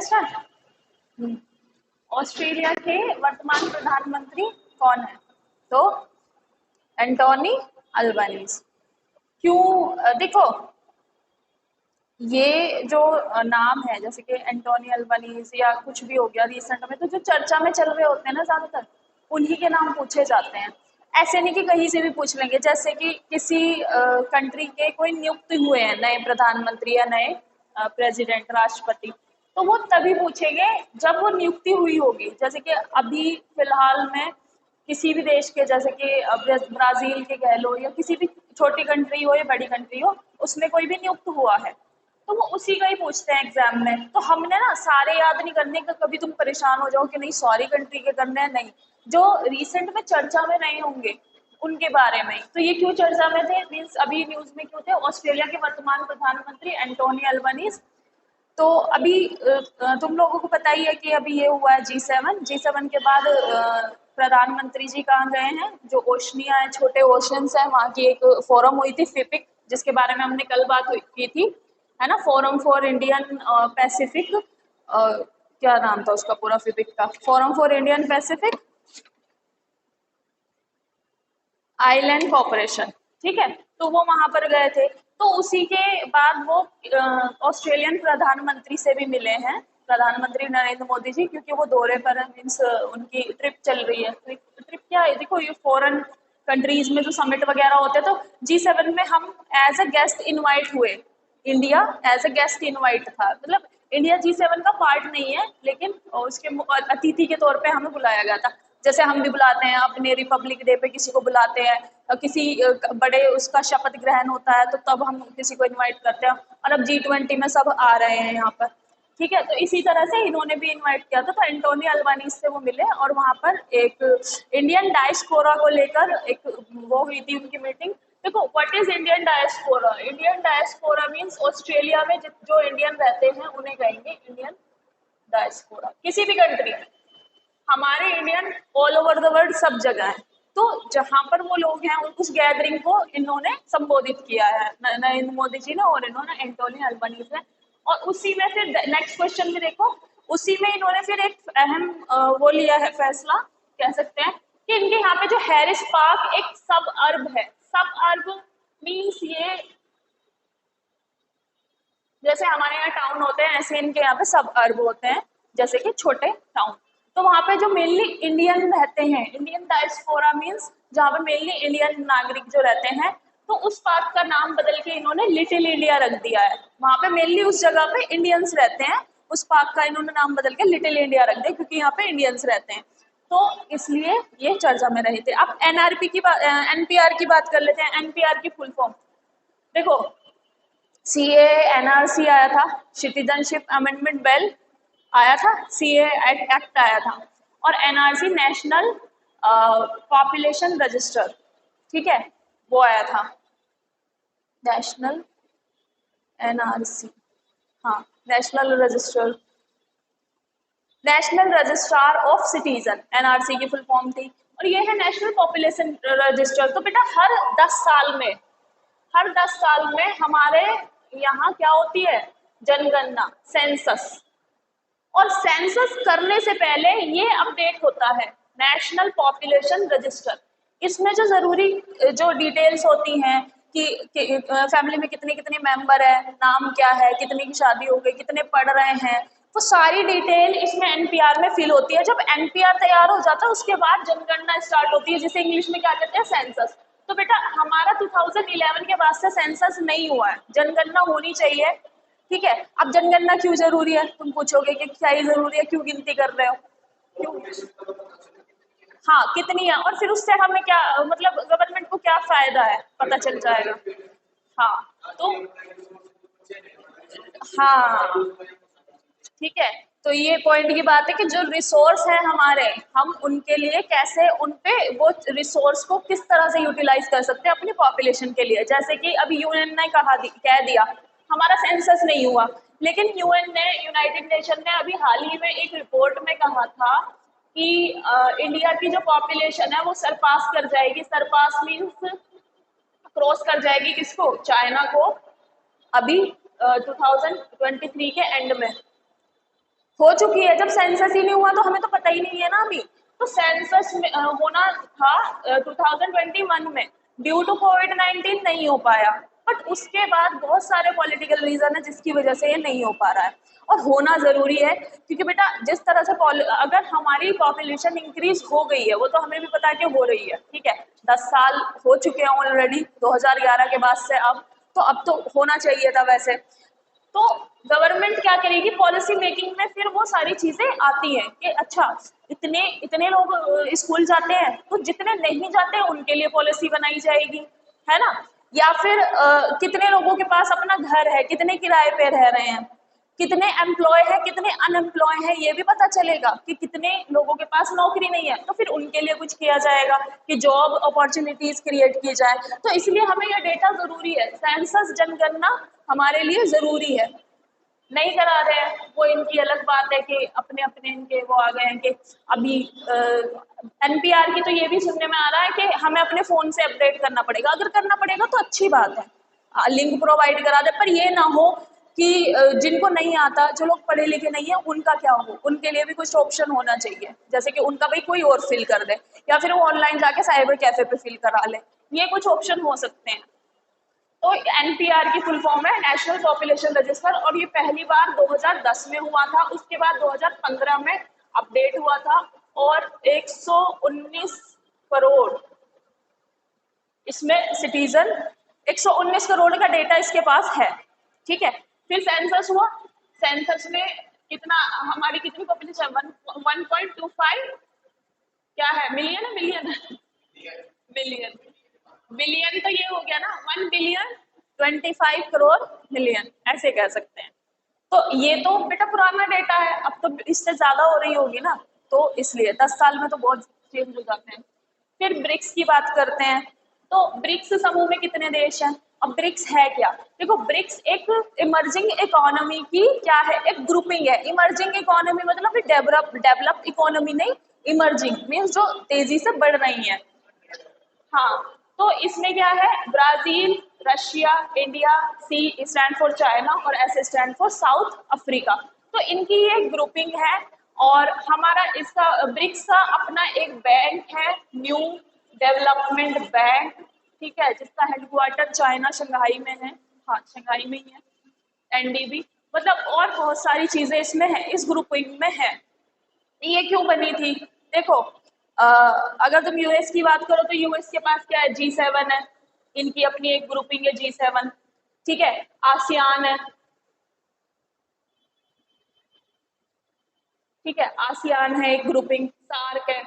Interest है? Australia के वर्तमान प्रधानमंत्री कौन है? तो एंटोनी अल्बानीज। क्यों? देखो, ये जो नाम है जैसे कि एंटोनी अल्बानीज या कुछ भी हो गया रिसेंट में, तो जो चर्चा में चल रहे होते हैं ना ज्यादातर, उन्हीं के नाम पूछे जाते हैं। ऐसे नहीं कि कहीं से भी पूछ लेंगे। जैसे कि किसी कंट्री के कोई नियुक्त हुए हैं नए प्रधानमंत्री या नए प्रेसिडेंट, राष्ट्रपति, तो वो तभी पूछेंगे जब वो नियुक्ति हुई होगी। जैसे कि अभी फिलहाल में किसी भी देश के, जैसे कि ब्राजील के कह लो, या किसी भी छोटी कंट्री हो या बड़ी कंट्री हो, उसमें कोई भी नियुक्त हुआ है तो वो उसी का ही पूछते हैं एग्जाम में। तो हमने ना सारे याद नहीं करने का, कभी तुम परेशान हो जाओ कि नहीं सॉरी कंट्री के करने हैं, नहीं, जो रिसेंट में चर्चा में रहे होंगे उनके बारे में। तो ये क्यों चर्चा में थे, मीन्स अभी न्यूज में क्यों थे? ऑस्ट्रेलिया के वर्तमान प्रधानमंत्री एंटोनी अल्बानीज। तो अभी तुम लोगों को पता ही है कि अभी ये हुआ है G7 के बाद प्रधानमंत्री जी कहाँ गए हैं? जो ओशनिया है, छोटे ओशंस है, वहाँ की एक फोरम हुई थी फिपिक, जिसके बारे में हमने कल बात की थी, है ना, फोरम फॉर इंडियन पैसिफिक, क्या नाम था उसका पूरा फिपिक का? Forum for Indian Pacific island corporation, ठीक है। तो वो वहां पर गए थे, तो उसी के बाद वो ऑस्ट्रेलियन प्रधानमंत्री से भी मिले हैं, प्रधानमंत्री नरेंद्र मोदी जी, क्योंकि वो दौरे पर है, मीन्स उनकी ट्रिप चल रही है। ट्रिप क्या है? देखो, ये फॉरेन कंट्रीज में जो समिट वगैरह होते हैं, तो G7 में हम एज अ गेस्ट इनवाइट हुए। India as a guest invite था, मतलब इंडिया G7 का पार्ट नहीं है, लेकिन उसके अतिथि के तौर पे हमें बुलाया गया था। जैसे हम भी बुलाते हैं अपने रिपब्लिक डे पे, किसी को बुलाते हैं, किसी बड़े उसका शपथ ग्रहण होता है तो तब हम किसी को इनवाइट करते हैं, और अब G20 में सब आ रहे हैं यहाँ पर, ठीक है। तो इसी तरह से इन्होंने भी इनवाइट किया था, तो एंटोनी अल्बानीज से वो मिले, और वहाँ पर एक इंडियन डायस्पोरा को लेकर एक वो हुई थी उनकी मीटिंग। देखो, what is Indian diaspora? Indian diaspora means Australia में जो इंडियन रहते हैं उन्हें कहेंगे इंडियन डायस्पोरा। किसी भी कंट्री में हमारे Indian all over the world सब जगह है, तो जहां पर वो लोग हैं उस गैदरिंग को इन्होंने संबोधित किया है नरेंद्र मोदी जी ने, और इन्होंने एंटोनी अल्बानीज ने। और उसी में फिर नेक्स्ट क्वेश्चन में देखो, उसी में इन्होंने फिर एक अहम वो लिया है फैसला, कह सकते हैं कि इनके यहाँ पे जो हैरिस पार्क एक सब अर्ब है। सब अर्ब मीन्स ये जैसे हमारे यहाँ टाउन होते हैं, ऐसे इनके यहाँ पे सब अर्ब होते हैं, जैसे कि छोटे टाउन। तो वहाँ पे जो मेनली इंडियन रहते हैं, इंडियन डायस्पोरा मीन्स जहाँ पे मेनली इंडियन नागरिक जो रहते हैं, तो उस पार्क का नाम बदल के इन्होंने लिटिल इंडिया रख दिया है। वहाँ पे मेनली उस जगह पे इंडियंस रहते हैं, उस पार्क का इन्होंने नाम बदल के लिटिल इंडिया रख दिया, क्योंकि यहाँ पे इंडियंस रहते हैं, तो इसलिए ये चर्चा में रहे थे। अब एनआरपी की बात, एनपीआर की बात कर लेते हैं। एनपीआर की फुल फॉर्म देखो, सीए एनआरसी आया था, सिटीजनशिप अमेंडमेंट बिल आया था, सीए एक्ट आया था, और एनआरसी नेशनल पॉपुलेशन रजिस्टर, ठीक है, वो आया था, नेशनल एनआरसी, हाँ, national register, national registrar of citizen, NRC की फुल फॉर्म थी। और ये है नेशनल पॉपुलेशन रजिस्टर। तो बेटा हर 10 साल में हमारे यहाँ क्या होती है? जनगणना, सेंसस। और सेंसस करने से पहले ये अपडेट होता है नेशनल पॉपुलेशन रजिस्टर। इसमें जो जरूरी जो डिटेल्स होती हैं कि फैमिली में कितने कितने मेंबर है, नाम क्या है, कितनी की शादी हो गई, कितने पढ़ रहे हैं, वो सारी डिटेल इसमें एनपीआर में फिल होती है। जब एनपीआर तैयार हो जाता है उसके बाद जनगणना स्टार्ट होती है, जिसे इंग्लिश में क्या कहते हैं? सेंसस। तो बेटा हमारा 2011 के बाद से सेंसस नहीं हुआ है, जनगणना होनी चाहिए, ठीक है। अब जनगणना क्यों जरूरी है? तुम पूछोगे कि क्या ही जरूरी है, क्यों गिनती कर रहे हो, क्यों? हाँ, कितनी है, और फिर उससे हमें क्या मतलब गवर्नमेंट को क्या फायदा है, पता चल जाएगा। हाँ, तो हाँ, ठीक है। तो ये पॉइंट की बात है कि जो रिसोर्स है हमारे, हम उनके लिए कैसे उन पे वो रिसोर्स को किस तरह से यूटिलाइज कर सकते हैं अपनी पॉपुलेशन के लिए। जैसे कि अभी यूएन ने कह दिया हमारा सेंसस नहीं हुआ, लेकिन यूएन ने, यूनाइटेड नेशन ने अभी हाल ही में एक रिपोर्ट में कहा था कि इंडिया की जो पॉपुलेशन है वो सरपास कर जाएगी। सरपास मीन्स क्रॉस कर जाएगी किसको? चाइना को, अभी 2023 के एंड में। हो चुकी है, जब सेंसस ही नहीं हुआ तो हमें तो पता ही नहीं है ना अभी। तो सेंसस में होना था 2021 में, ड्यू टू कोविड-19 नहीं हो पाया, बट उसके बाद बहुत सारे पॉलिटिकल रीजन है जिसकी वजह से ये नहीं हो पा रहा है। और होना जरूरी है क्योंकि बेटा जिस तरह से अगर हमारी पॉपुलेशन इंक्रीज हो गई है, वो तो हमें भी पता है कि हो रही है, ठीक है, 10 साल हो चुके हैं ऑलरेडी 2011 के बाद से, अब तो होना चाहिए था वैसे। तो गवर्नमेंट क्या करेगी, पॉलिसी मेकिंग में फिर वो सारी चीजें आती हैं कि अच्छा इतने इतने लोग स्कूल जाते हैं, तो जितने नहीं जाते हैं उनके लिए पॉलिसी बनाई जाएगी, है ना। या फिर कितने लोगों के पास अपना घर है, कितने किराए पे रह रहे हैं, कितने एम्प्लॉय है, कितने अनएम्प्लॉय है, ये भी पता चलेगा कि कितने लोगों के पास नौकरी नहीं है, तो फिर उनके लिए कुछ किया जाएगा कि जॉब अपॉर्चुनिटीज क्रिएट की जाए। तो इसलिए हमें ये डेटा जरूरी है, सेंसस जनगणना हमारे लिए जरूरी है। नहीं करा रहे हैं वो इनकी अलग बात है कि अपने अपने इनके वो आ गए हैं कि अभी एनपीआर की तो ये भी सुनने में आ रहा है कि हमें अपने फोन से अपडेट करना पड़ेगा। अगर करना पड़ेगा तो अच्छी बात है, लिंक प्रोवाइड करा दे, पर ये ना हो कि जिनको नहीं आता, जो लोग पढ़े लिखे नहीं है, उनका क्या हो, उनके लिए भी कुछ ऑप्शन होना चाहिए, जैसे कि उनका भाई कोई और फिल कर दे, या फिर वो ऑनलाइन जाके साइबर कैफे पे फिल करा ले, ये कुछ ऑप्शन हो सकते हैं। तो एनपीआर की फुल फॉर्म है नेशनल पॉपुलेशन रजिस्टर, और ये पहली बार 2010 में हुआ था, उसके बाद 2015 में अपडेट हुआ था, और 119 करोड़ इसमें सिटीजन, 119 करोड़ का डेटा इसके पास है, ठीक है। फिर सेंसस हुआ, सेंसस में कितना, हमारी कितनी पॉपुलेशन, 1.25 क्या है, मिलियन है, मिलियन मिलियन बिलियन, तो ये हो गया ना 1 बिलियन 25 करोड़ मिलियन, ऐसे कह सकते हैं। तो ये तो बेटा पुराना डेटा है, अब तो इससे ज्यादा हो रही होगी ना, तो इसलिए 10 साल में तो बहुत चेंज हो जाते हैं। फिर ब्रिक्स की बात करते हैं, तो ब्रिक्स समूह में कितने देश हैं। अब ब्रिक्स है क्या, देखो ब्रिक्स एक इमर्जिंग इकोनॉमी की क्या है, एक ग्रुपिंग है। इमर्जिंग इकोनॉमी मतलब डेवलप डेवलप इकोनॉमी नहीं, इमर्जिंग मीन्स जो तेजी से बढ़ रही है। हाँ, तो इसमें क्या है, Brazil, Russia, India, C stand for China, और S stand for South Africa. तो इनकी ये ग्रुपिंग है, और हमारा इसका ब्रिक्स का अपना एक बैंक है, न्यू डेवलपमेंट बैंक, ठीक है, जिसका हेडक्वार्टर चाइना शंघाई में है, हाँ शंघाई में ही है, एनडीबी, मतलब और बहुत सारी चीजें इसमें है, इस ग्रुपिंग में है। ये क्यों बनी थी, देखो अगर तुम यूएस की बात करो तो यूएस के पास क्या है, G7 है, इनकी अपनी एक ग्रुपिंग है G7, ठीक है, आसियान है, ठीक है, आसियान है एक ग्रुपिंग, सार्क है,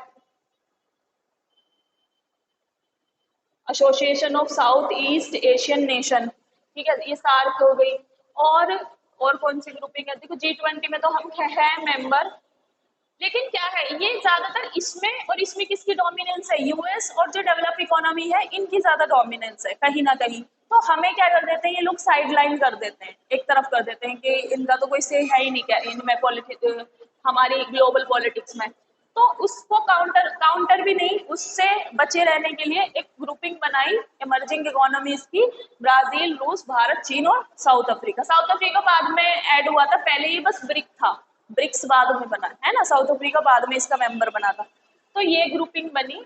association of south east Asian nation, ठीक है, ये सार्क हो गई। और और कौन सी ग्रुपिंग है, देखो G20 में तो हम है मेंबर, लेकिन क्या है ये ज्यादातर इसमें, और इसमें किसकी डोमिनेंस है, यूएस और जो डेवलप इकोनॉमी है इनकी ज्यादा डोमिनेंस है कहीं ना कहीं। तो हमें क्या कर देते हैं ये लोग, साइडलाइन कर देते हैं, एक तरफ कर देते हैं कि इनका तो कोई से है ही नहीं क्या इनमें, पॉलिटिक्स हमारी ग्लोबल पॉलिटिक्स में। तो उसको काउंटर काउंटर भी नहीं, उससे बचे रहने के लिए एक ग्रुपिंग बनाई इमर्जिंग इकोनॉमीज की, ब्राजील, रूस, भारत, चीन और साउथ अफ्रीका। साउथ अफ्रीका बाद में ऐड हुआ था, पहले ही बस ब्रिक था, ब्रिक्स बाद में बना है ना, साउथ अफ्रीका बाद में इसका मेंबर बना था। तो ये ग्रुपिंग बनी,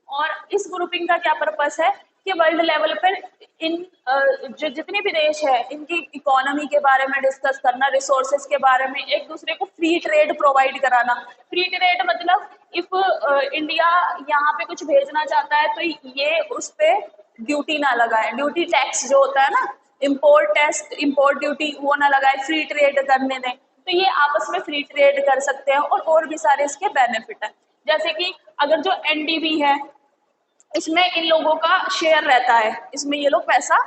और इस ग्रुपिंग का क्या पर्पस है कि वर्ल्ड लेवल पर इन जो जितने भी देश है इनकी इकोनॉमी के बारे में डिस्कस करना, रिसोर्सेज के बारे में, एक दूसरे को फ्री ट्रेड प्रोवाइड कराना। फ्री ट्रेड मतलब इफ इंडिया यहाँ पे कुछ भेजना चाहता है तो ये उस पर ड्यूटी ना लगाए, ड्यूटी टैक्स जो होता है ना, इम्पोर्ट टैक्स, इम्पोर्ट ड्यूटी, वो ना लगाए, फ्री ट्रेड करने दें। तो ये आपस में फ्री ट्रेड कर सकते हैं, और भी सारे इसके बेनिफिट है, जैसे कि अगर जो एनडीबी है इसमें इन लोगों का शेयर रहता है, इसमें ये लोग पैसा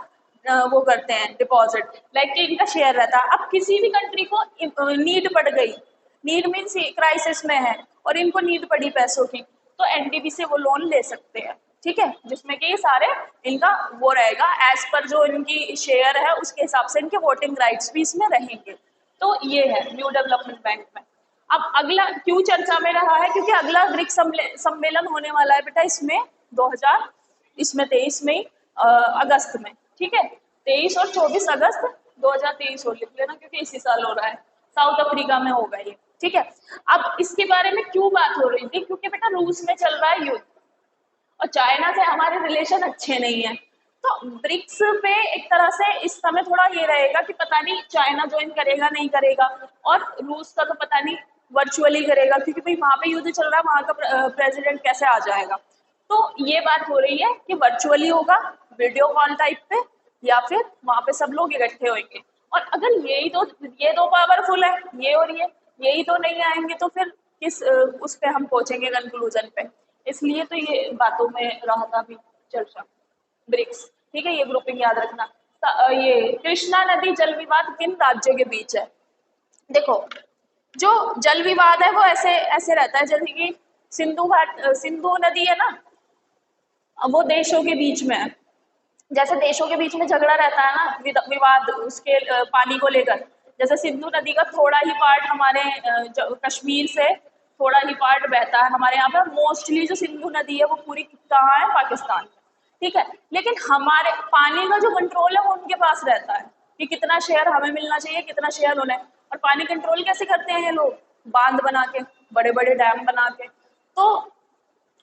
वो करते हैं डिपॉजिट, लाइक कि इनका शेयर रहता है। अब किसी भी कंट्री को नीड पड़ गई, नीड मीन्स क्राइसिस में है और इनको नीड पड़ी पैसों की, तो एनडीबी से वो लोन ले सकते हैं, ठीक है, जिसमें कि ये सारे इनका वो रहेगा एज पर जो इनकी शेयर है उसके हिसाब से इनके वोटिंग राइट्स भी इसमें रहेंगे। तो ये है न्यू डेवलपमेंट बैंक में। अब अगला क्यों चर्चा में रहा है, क्योंकि अगला ब्रिक्स सम्मेलन होने वाला है बेटा इसमें 23 में अगस्त में, ठीक है, 23 और 24 अगस्त 2023 हो, लिख लेना क्योंकि इसी साल हो रहा है, साउथ अफ्रीका में होगा ये। ठीक है। अब इसके बारे में क्यों बात हो रही थी, क्योंकि बेटा रूस में चल रहा है युद्ध और चाइना से हमारे रिलेशन अच्छे नहीं है। तो ब्रिक्स पे एक तरह से इस समय थोड़ा ये रहेगा कि पता नहीं चाइना ज्वाइन करेगा नहीं करेगा, और रूस का तो पता नहीं वर्चुअली करेगा, क्योंकि भाई वहां पे युद्ध चल रहा है, वहां का प्रेसिडेंट कैसे आ जाएगा। तो ये बात हो रही है कि वर्चुअली होगा, वीडियो कॉल टाइप पे, या फिर वहां पे सब लोग इकट्ठे होंगे। और अगर ये दो पावरफुल है, ये और यही तो नहीं आएंगे, तो फिर किस उस पे हम पहुंचेंगे कंक्लूजन पे। इसलिए तो ये बातों में रहा था अभी चर्चा, ब्रिक्स। ठीक है, ये ग्रुपिंग याद रखना। ये कृष्णा नदी जल विवाद किन राज्यों के बीच है? देखो, जो जल विवाद है वो ऐसे ऐसे रहता है, जैसे कि सिंधु नदी है ना, अब वो देशों के बीच में है। जैसे देशों के बीच में झगड़ा रहता है ना, विवाद उसके पानी को लेकर, जैसे सिंधु नदी का थोड़ा ही पार्ट हमारे कश्मीर से थोड़ा ही पार्ट बहता है हमारे यहाँ पे। मोस्टली जो सिंधु नदी है वो पूरी कहाँ है? पाकिस्तान में। ठीक है, लेकिन हमारे पानी का जो कंट्रोल है वो उनके पास रहता है कि कितना शेयर हमें मिलना चाहिए, कितना शेयर उन्हें। और पानी कंट्रोल कैसे करते हैं ये लोग? बांध बना के, बड़े बड़े डैम बना के। तो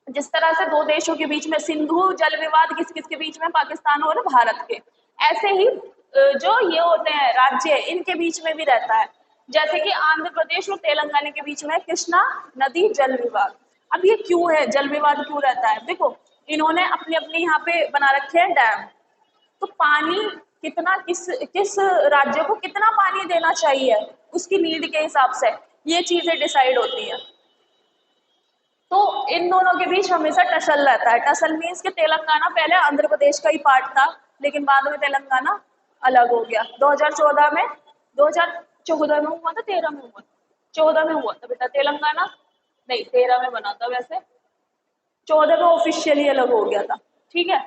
जिस तरह से दो देशों के बीच में सिंधु जल विवाद किस किस के बीच में? पाकिस्तान और भारत के। ऐसे ही जो ये होते हैं राज्य, इनके बीच में भी रहता है। जैसे कि आंध्र प्रदेश और तेलंगाना के बीच में कृष्णा नदी जल विवाद। अब ये क्यों है, जल विवाद क्यों रहता है? देखो, इन्होंने अपने अपने यहाँ पे बना रखे हैं डैम। तो पानी कितना, किस किस राज्य को कितना पानी देना चाहिए, उसकी नीड के हिसाब से ये चीजें डिसाइड होती हैं। तो इन दोनों के बीच हमेशा टसल रहता है। टसल मीन्स कि तेलंगाना पहले आंध्र प्रदेश का ही पार्ट था, लेकिन बाद में तेलंगाना अलग हो गया 2014 में। 2014 में हुआ था, 13 में हुआ था? 14 में हुआ था बेटा तेलंगाना, नहीं 13 में बना था वैसे, 14 में ऑफिशियली अलग हो गया था। ठीक है,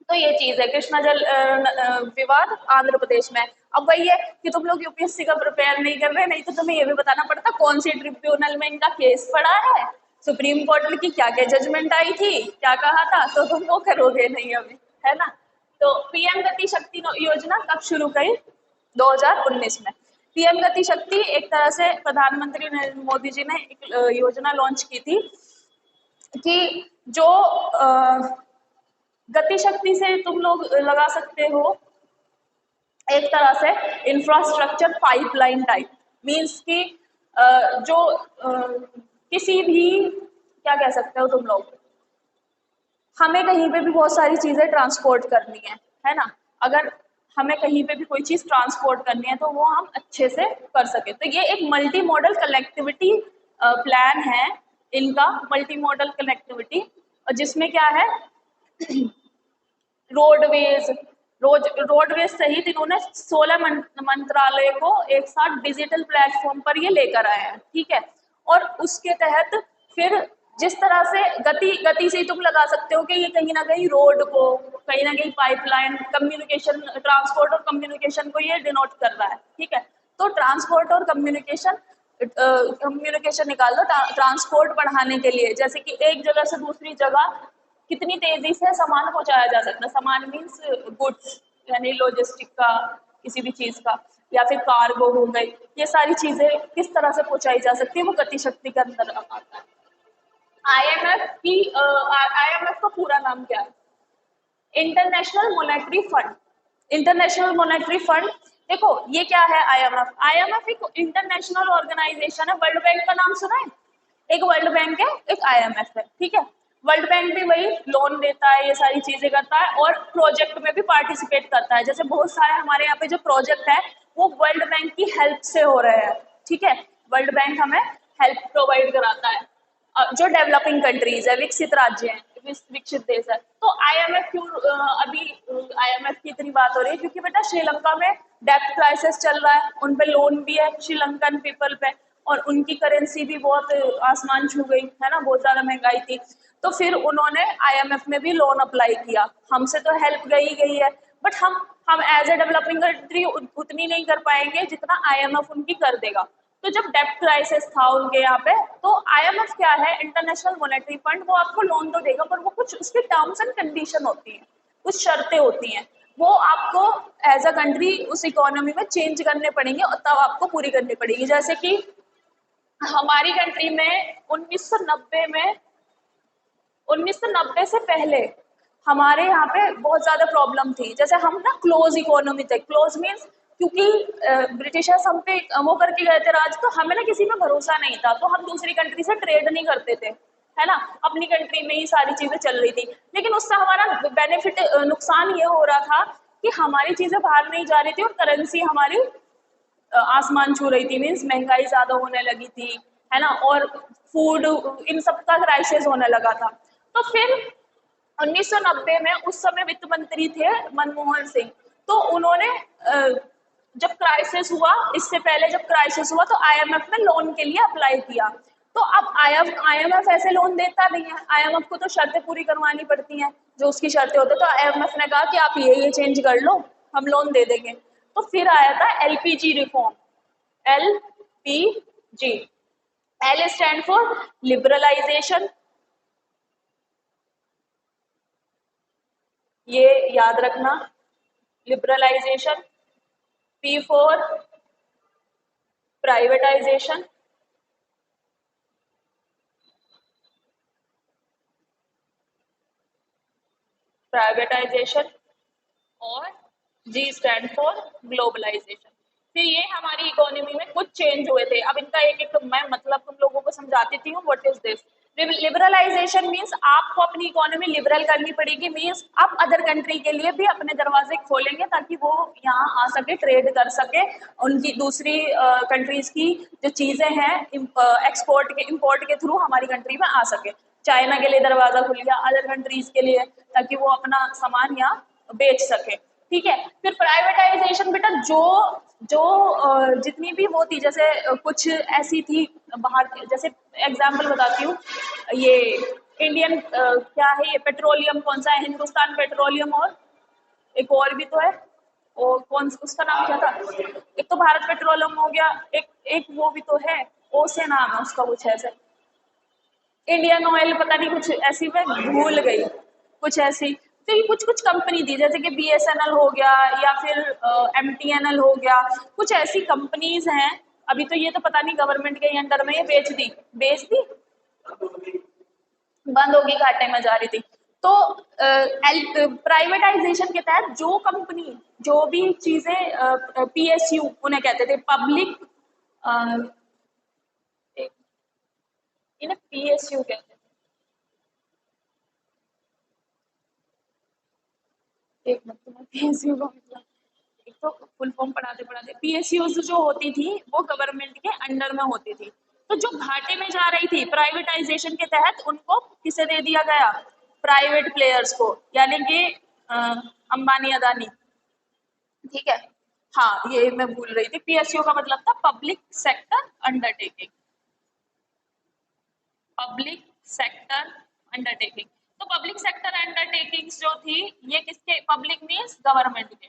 तो ये चीज है कृष्णा जल विवाद आंध्र प्रदेश में। अब वही है कि तुम लोग यूपीएससी का प्रिपेयर नहीं कर रहे, नहीं तो तुम्हें ये भी बताना पड़ता कौन सी ट्रिब्यूनल में इनका केस पड़ा है, सुप्रीम कोर्ट की क्या क्या जजमेंट आई थी, क्या कहा था, तो तुम वो करोगे नहीं अभी, है ना। तो पीएम गति शक्ति योजना कब शुरू करी? 2019 में। पीएम गति शक्ति एक तरह से प्रधानमंत्री नरेंद्र मोदी जी ने एक योजना लॉन्च की थी कि जो गति शक्ति से तुम लोग लगा सकते हो एक तरह से इंफ्रास्ट्रक्चर पाइपलाइन टाइप। मीन्स कि जो किसी भी, क्या कह सकते हो तुम लोग, हमें कहीं पे भी बहुत सारी चीजें ट्रांसपोर्ट करनी है ना। अगर हमें कहीं पे भी कोई चीज ट्रांसपोर्ट करनी है तो वो हम अच्छे से कर सके। तो ये एक मल्टी मॉडल कनेक्टिविटी प्लान है इनका, मल्टी मॉडल कनेक्टिविटी, जिसमें क्या है रोडवेज सहित इन्होंने 16 मंत्रालय को एक साथ डिजिटल प्लेटफॉर्म पर ये लेकर आए हैं। ठीक है, और उसके तहत फिर जिस तरह से गति से तुम लगा सकते हो कि ये कहीं ना कहीं रोड को, कहीं ना कहीं पाइपलाइन, कम्युनिकेशन, ट्रांसपोर्ट और कम्युनिकेशन को ये डिनोट कर रहा है। ठीक है, तो ट्रांसपोर्ट और कम्युनिकेशन निकाल दो। ट्रांसपोर्ट बढ़ाने के लिए, जैसे कि एक जगह से दूसरी जगह कितनी तेजी से सामान पहुंचाया जा सकता है। सामान मीन्स गुड्स, यानी लॉजिस्टिक का, किसी भी चीज का, या फिर कार्गो हो गई, ये सारी चीजें किस तरह से पहुंचाई जा सकती है, वो गति शक्ति के अंदर आता है। आईएमएफ का पूरा नाम क्या है? International monetary fund. International monetary fund, देखो ये क्या है आईएमएफ? आईएमएफ एक इंटरनेशनल ऑर्गेनाइजेशन है। वर्ल्ड बैंक का नाम सुना है? एक वर्ल्ड बैंक है, एक आईएमएफ है। ठीक है, वर्ल्ड बैंक भी वही लोन देता है, ये सारी चीजें करता है, और प्रोजेक्ट में भी पार्टिसिपेट करता है। जैसे बहुत सारे हमारे यहाँ पे जो प्रोजेक्ट है वो वर्ल्ड बैंक की हेल्प से हो रहे हैं। ठीक है, वर्ल्ड बैंक हमें हेल्प प्रोवाइड कराता है। जो डेवलपिंग कंट्रीज है, विकसित राज्य हैं, विकसित देश है। तो आईएमएफ क्यों अभी आईएमएफ की इतनी बात हो रही है? क्योंकि बेटा श्रीलंका में डेब्ट क्राइसिस चल रहा है, उन पे लोन भी है श्रीलंकन पीपल पे, और उनकी करेंसी भी बहुत आसमान छू गई है ना, बहुत ज्यादा महंगाई थी। तो फिर उन्होंने आईएमएफ में भी लोन अप्लाई किया। हमसे तो हेल्प गई है, बट हम एज ए डेवलपिंग कंट्री उतनी नहीं कर पाएंगे जितना आईएमएफ उनकी कर देगा। तो जब डेब्ट क्राइसिस था उनके यहाँ पे, तो आईएमएफ क्या है, इंटरनेशनल मॉनेटरी फंड, वो आपको लोन तो देगा, पर वो कुछ उसकी टर्म्स एंड कंडीशन होती हैं, कुछ शर्तें होती हैं, वो आपको एज अ कंट्री उस इकोनॉमी में चेंज करने पड़ेंगे और तब आपको पूरी करनी पड़ेगी। जैसे कि हमारी कंट्री में 1990 में, 1990 से पहले हमारे यहाँ पे बहुत ज्यादा प्रॉब्लम थी। जैसे हम ना क्लोज इकोनॉमी थे, क्लोज मीन्स क्योंकि ब्रिटिशर्स हम पे वो करके गए थे राज, तो हमें ना किसी में भरोसा नहीं था, तो हम दूसरी कंट्री से ट्रेड नहीं करते थे, है ना, अपनी कंट्री में ही सारी चीजें चल रही थी। लेकिन उससे हमारा बेनिफिट, नुकसान ये हो रहा था कि हमारी चीजें बाहर नहीं जा रही थी और करेंसी हमारी आसमान छू रही थी, मीन्स महंगाई ज्यादा होने लगी थी, है ना, और फूड इन सब का क्राइसिस होने लगा था। तो फिर 1990 में उस समय वित्त मंत्री थे मनमोहन सिंह, तो उन्होंने जब क्राइसिस हुआ, इससे पहले जब क्राइसिस हुआ तो आईएमएफ में लोन के लिए अप्लाई किया। तो अब आईएमएफ ऐसे लोन देता नहीं है, आईएमएफ को तो शर्तें पूरी करवानी पड़ती हैं, जो उसकी शर्तें होती है। तो आईएमएफ ने कहा कि आप ये चेंज कर लो, हम लोन दे देंगे। तो फिर आया था LPG reform, LPG, L stand for liberalization, ये याद रखना, liberalization. P for privatization, privatization, और जी स्टैंड फॉर ग्लोबलाइजेशन। फिर ये हमारी इकोनॉमी में कुछ चेंज हुए थे। अब इनका एक एक मैं मतलब तुम लोगों को समझाती थी हूँ। What is this? Liberalization means आपको अपनी इकोनॉमी लिबरल करनी पड़ेगी, मीन्स आप अदर कंट्री के लिए भी अपने दरवाजे खोलेंगे ताकि वो यहाँ आ सके, ट्रेड कर सके, उनकी दूसरी कंट्रीज की जो चीजें हैं एक्सपोर्ट के इम्पोर्ट के थ्रू हमारी कंट्री में आ सके। चाइना के लिए दरवाजा खुल गया, अदर कंट्रीज के लिए, ताकि वो अपना सामान यहाँ बेच सके। ठीक है। फिर प्राइवेटाइजेशन बेटा, जो जो जितनी भी वो थी, जैसे कुछ ऐसी थी बाहर, जैसे एग्जांपल बताती हूँ, ये इंडियन क्या है, ये पेट्रोलियम कौन सा है, हिंदुस्तान पेट्रोलियम, और एक और भी तो है, और कौन उसका नाम क्या था, एक तो भारत पेट्रोलियम हो गया, एक एक वो भी तो है, ओ से नाम है उसका कुछ ऐसे, इंडियन ऑयल पता नहीं कुछ ऐसी, मैं भूल गई कुछ ऐसी। तो ये कुछ कुछ कंपनी थी, जैसे कि बीएसएनएल हो गया या फिर एमटीएनएल हो गया, कुछ ऐसी कंपनीज हैं। अभी तो ये तो पता नहीं गवर्नमेंट के अंडर में ये बेच दी, बंद होगी, घाटे में जा रही थी। तो प्राइवेटाइजेशन के तहत जो कंपनी, जो भी चीजें, पीएसयू उन्हें कहते थे, पब्लिक, इन्हें पीएसयू कहते थे। एक मिनट, तुम्हें पीएसयू का मतलब, एक तो फुल फॉर्म पढ़ाते पढ़ाते, पीएसयू जो होती थी वो गवर्नमेंट के अंडर में होती थी। तो जो घाटे में जा रही थी प्राइवेटाइजेशन के तहत, उनको किसे दे दिया गया? प्राइवेट प्लेयर्स को, यानी कि अंबानी अदानी। ठीक है। हाँ, ये मैं भूल रही थी, पीएसयू का मतलब था public sector undertaking, public sector undertaking. तो पब्लिक सेक्टर अंडरटेकिंग्स जो थी, ये किसके, पब्लिक मीन्स गवर्नमेंट के,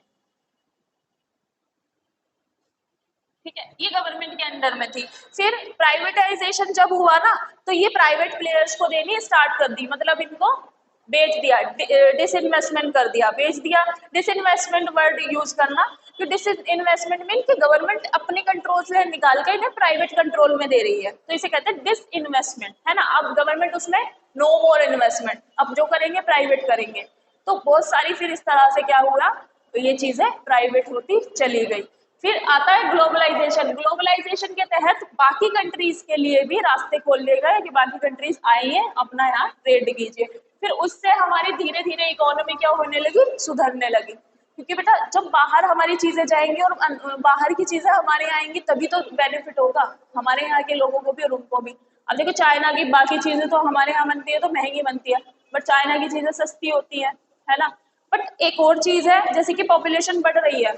ठीक है, ये गवर्नमेंट के अंडर में थी। फिर प्राइवेटाइजेशन जब हुआ ना, तो ये प्राइवेट प्लेयर्स को देनी स्टार्ट कर दी, मतलब इनको बेच दिया, डिसइन्वेस्टमेंट कर दिया, बेच दिया। डिसइन्वेस्टमेंट वर्ड यूज करना, कि डिसइन्वेस्टमेंट मीन कि गवर्नमेंट अपने कंट्रोल से निकाल के इन्हें प्राइवेट कंट्रोल में दे रही है, तो इसे कहते हैं डिसइन्वेस्टमेंट, है ना। अब गवर्नमेंट उसमें नो मोर इन्वेस्टमेंट, अब जो करेंगे प्राइवेट करेंगे। तो बहुत सारी फिर इस तरह से क्या हुआ, तो ये चीजें प्राइवेट होती चली गई। फिर आता है ग्लोबलाइजेशन। ग्लोबलाइजेशन के तहत बाकी कंट्रीज के लिए भी रास्ते खोल दिए गए कि बाकी कंट्रीज आइए, अपना यहाँ ट्रेड कीजिए। फिर उससे हमारी धीरे धीरे इकोनॉमी क्या होने लगी, सुधरने लगी। क्योंकि बेटा जब बाहर हमारी चीजें जाएंगी और बाहर की चीजें हमारे यहाँ आएंगी, तभी तो बेनिफिट होगा हमारे यहाँ के लोगों को भी और उनको भी। अब देखो, चाइना की बाकी चीजें तो हमारे यहाँ बनती है तो महंगी बनती है, बट चाइना की चीजें सस्ती होती है ना। बट एक और चीज है, जैसे कि पॉपुलेशन बढ़ रही है,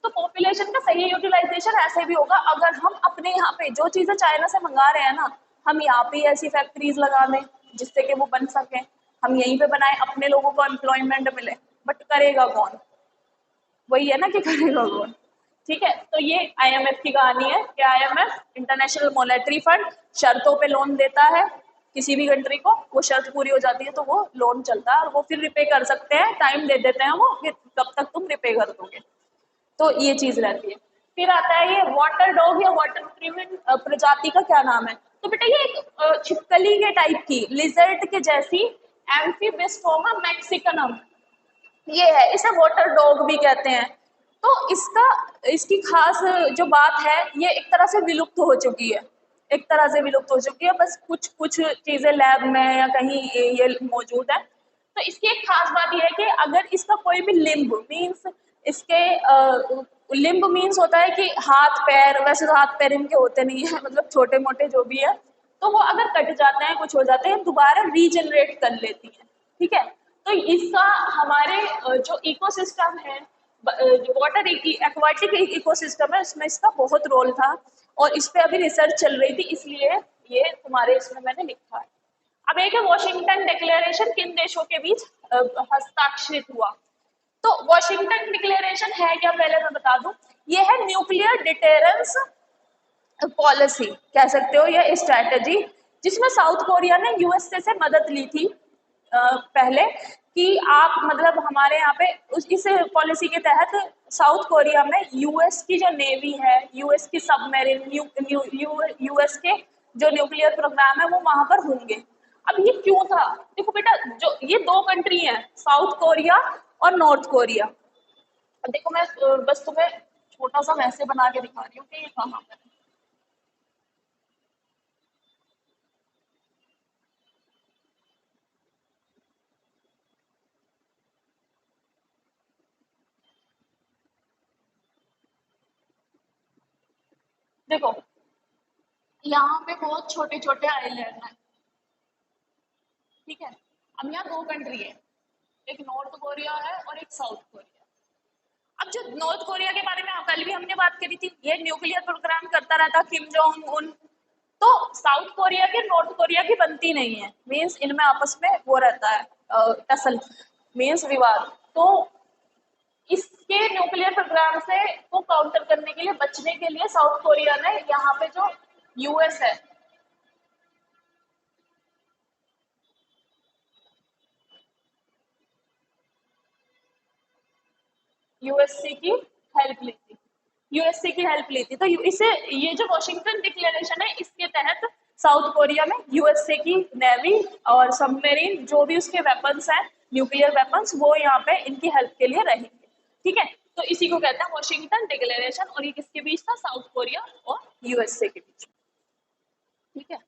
तो पॉपुलेशन का सही यूटिलाइजेशन ऐसे भी होगा अगर हम अपने यहाँ पे जो चीजें चाइना से मंगा रहे हैं ना, हम यहाँ पे ऐसी फैक्ट्रीज लगा दें जिससे कि वो बन सके, हम यहीं पे बनाए, अपने लोगों को एम्प्लॉयमेंट मिले। बट करेगा कौन? वही है ना कि करेगा कौन। ठीक है। तो ये आईएमएफ की कहानी है कि आईएमएफ, इंटरनेशनल मॉनेटरी फंड, शर्तों पे लोन देता है किसी भी कंट्री को, वो शर्त पूरी हो जाती है तो वो लोन चलता है, और वो फिर रिपे कर सकते हैं, टाइम दे देते हैं वो कि कब तक तुम रिपे कर दोगे। तो ये चीज रहती है। फिर आता है ये वाटर डॉग या वाटर ट्रीटमेंट प्रजाति का क्या नाम है? तो बेटा ये एक छिपकली के टाइप की, लिजर्ट के जैसी एम्फीबिस्टोमा मैक्सिकनम ये है, इसे वाटर डॉग भी कहते हैं। तो इसकी खास जो बात है, ये एक तरह से विलुप्त हो चुकी है, एक तरह से विलुप्त हो चुकी है, बस कुछ कुछ चीजें लैब में या कहीं ये मौजूद है। तो इसकी एक खास बात यह है कि अगर इसका कोई भी लिम्ब मीन्स इसके लिम्ब मीन्स होता है कि हाथ पैर, वैसे तो हाथ पैर इनके होते नहीं है, मतलब छोटे मोटे जो भी है, तो वो अगर कट जाते हैं, कुछ हो जाते हैं, दोबारा रीजनरेट कर लेती है। ठीक है, तो इसका हमारे जो इकोसिस्टम है, जो वाटर एक्वाटिक इकोसिस्टम है, उसमें इसका बहुत रोल था और इस पे अभी रिसर्च चल रही थी, इसलिए ये तुम्हारे इसमें मैंने लिखा है। अब एक है वॉशिंगटन डिक्लेरेशन किन देशों के बीच हस्ताक्षरित हुआ। तो वॉशिंगटन डिक्लेरेशन है क्या, पहले मैं बता दूं, ये है न्यूक्लियर डिटेरेंस पॉलिसी कह सकते हो, यह स्ट्रैटेजी जिसमें साउथ कोरिया ने यूएसए से मदद ली थी पहले, कि आप मतलब हमारे यहाँ पे इस पॉलिसी के तहत साउथ कोरिया में यूएस की जो नेवी है, यूएस की सबमरीन, यूएस के जो न्यूक्लियर प्रोग्राम है वो वहां पर होंगे। अब ये क्यों था, देखो बेटा, जो ये दो कंट्री हैं, साउथ कोरिया और नॉर्थ कोरिया। देखो मैं बस तुम्हें छोटा सा वैसे बना के दिखा रही हूँ कि ये कहाँ पर है। देखो यहाँ पे बहुत छोटे छोटे आइलैंड हैं, ठीक है। अब यहाँ दो कंट्री है, एक नॉर्थ कोरिया है और एक साउथ कोरिया। अब जो नॉर्थ कोरिया के बारे में कल भी हमने बात करी थी, ये न्यूक्लियर प्रोग्राम करता रहता किम जोंग उन। तो साउथ कोरिया के नॉर्थ कोरिया की बनती नहीं है, मीन्स इनमें आपस में वो रहता है टसल, मीन्स विवाद। तो इसके न्यूक्लियर प्रोग्राम से को काउंटर करने के लिए, बचने के लिए, साउथ कोरिया ने यहाँ पे जो यूएस है, यूएससी की हेल्प ली थी, यूएससी की हेल्प ली थी। तो इसे ये जो वॉशिंगटन डिक्लेरेशन है, इसके तहत साउथ कोरिया में यूएसए की नेवी और सबमरीन जो भी उसके वेपन्स हैं, न्यूक्लियर वेपन्स, वो यहाँ पे इनकी हेल्प के लिए रहेंगे। ठीक है, तो इसी को कहते हैं वॉशिंगटन डिक्लेरेशन, और ये किसके बीच था, साउथ कोरिया और यूएसए के बीच। ठीक है।